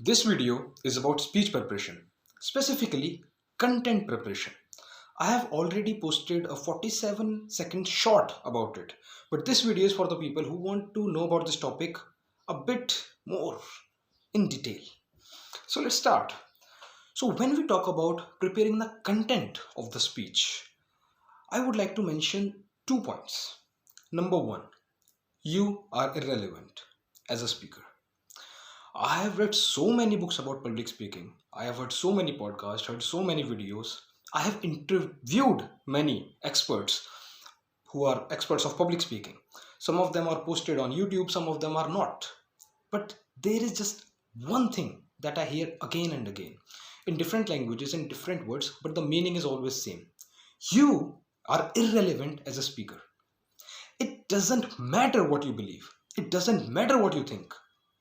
This video is about speech preparation, specifically content preparation. I have already posted a 47-second short about it, but this video is for the people who want to know about this topic a bit more in detail. So let's start. So when we talk about preparing the content of the speech, I would like to mention 2 points. Number 1, you are irrelevant as a speaker. I have read so many books about public speaking. I have heard so many podcasts, heard so many videos. I have interviewed many experts who are experts of public speaking. Some of them are posted on YouTube, some of them are not. But there is just one thing that I hear again and again in different languages, in different words, but the meaning is always same. You are irrelevant as a speaker. It doesn't matter what you believe. It doesn't matter what you think.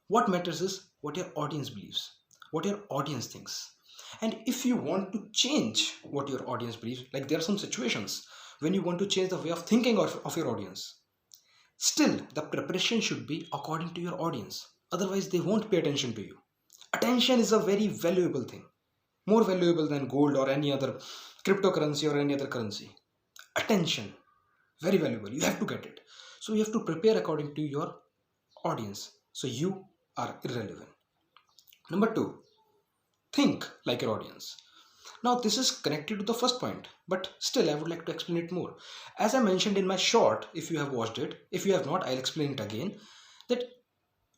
What matters is what your audience believes, what your audience thinks. And if you want to change what your audience believes, like there are some situations when you want to change the way of thinking of your audience, still the preparation should be according to your audience. Otherwise, they won't pay attention to you. Attention is a very valuable thing, more valuable than gold or any other cryptocurrency or any other currency. Attention, very valuable. You have to get it. So you have to prepare according to your audience. So you are irrelevant. Number 2, think like your audience. Now this is connected to the first point, but still I would like to explain it more. As I mentioned in my short, if you have watched it, if you have not, I'll explain it again, that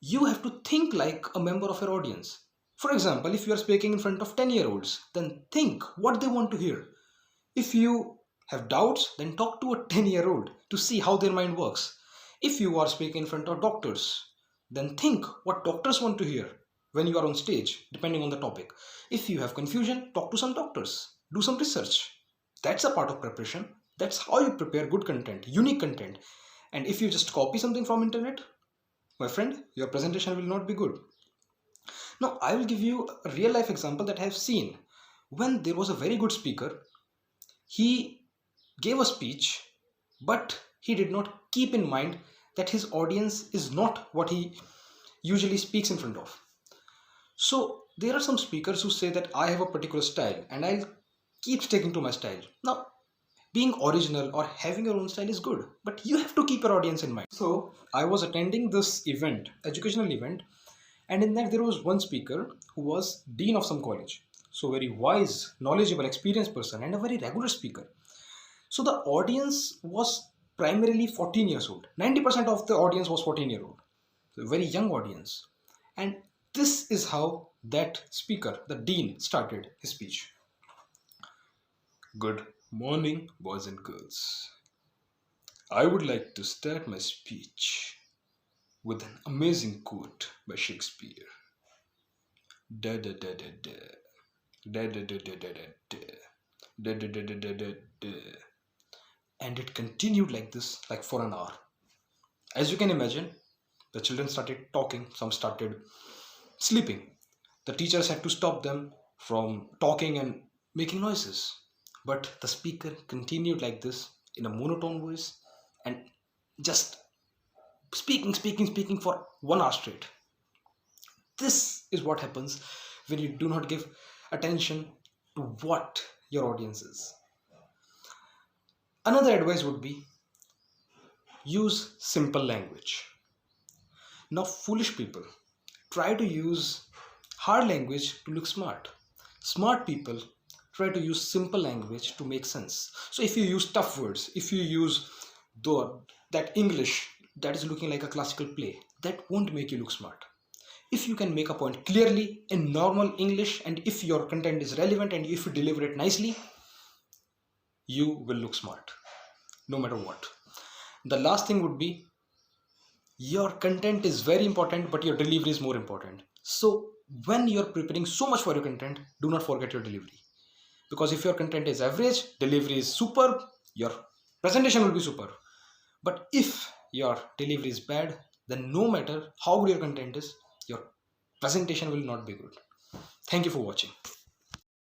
you have to think like a member of your audience. For example, if you are speaking in front of 10-year-olds, then think what they want to hear. If you have doubts, then talk to a 10-year-old to see how their mind works. If you are speaking in front of doctors, then think what doctors want to hear when you are on stage, depending on the topic. If you have confusion, talk to some doctors, do some research. That's a part of preparation. That's how you prepare good content, unique content. And if you just copy something from internet, my friend, your presentation will not be good. Now, I will give you a real life example that I have seen. When there was a very good speaker, he gave a speech, but he did not keep in mind that his audience is not what he usually speaks in front of. So there are some speakers who say that I have a particular style and I'll keep sticking to my style. Now, being original or having your own style is good, but you have to keep your audience in mind. So I was attending this event, educational event, and in that there was one speaker who was dean of some college. So very wise, knowledgeable, experienced person and a very regular speaker. So the audience was primarily 14 years old. 90% of the audience was 14-year-old. So a very young audience. And this is how that speaker, the dean, started his speech. Good morning, boys and girls. I would like to start my speech with an amazing quote by Shakespeare. Da da da da da. Da da da da da da. Da da da da da da da. And it continued like this, like for an hour. As you can imagine, the children started talking, some started sleeping. The teachers had to stop them from talking and making noises. But the speaker continued like this in a monotone voice and just speaking for 1 hour straight. This is what happens when you do not give attention to what your audience is. Another advice would be use simple language. Now, foolish people try to use hard language to look smart. Smart people try to use simple language to make sense. So if you use tough words, if you use that English that is looking like a classical play, that won't make you look smart. If you can make a point clearly in normal English, and if your content is relevant and if you deliver it nicely, you will look smart, no matter what. The last thing would be, your content is very important, but your delivery is more important. So when you're preparing so much for your content, do not forget your delivery. Because if your content is average, delivery is superb, your presentation will be superb. But if your delivery is bad, then no matter how good your content is, your presentation will not be good. Thank you for watching.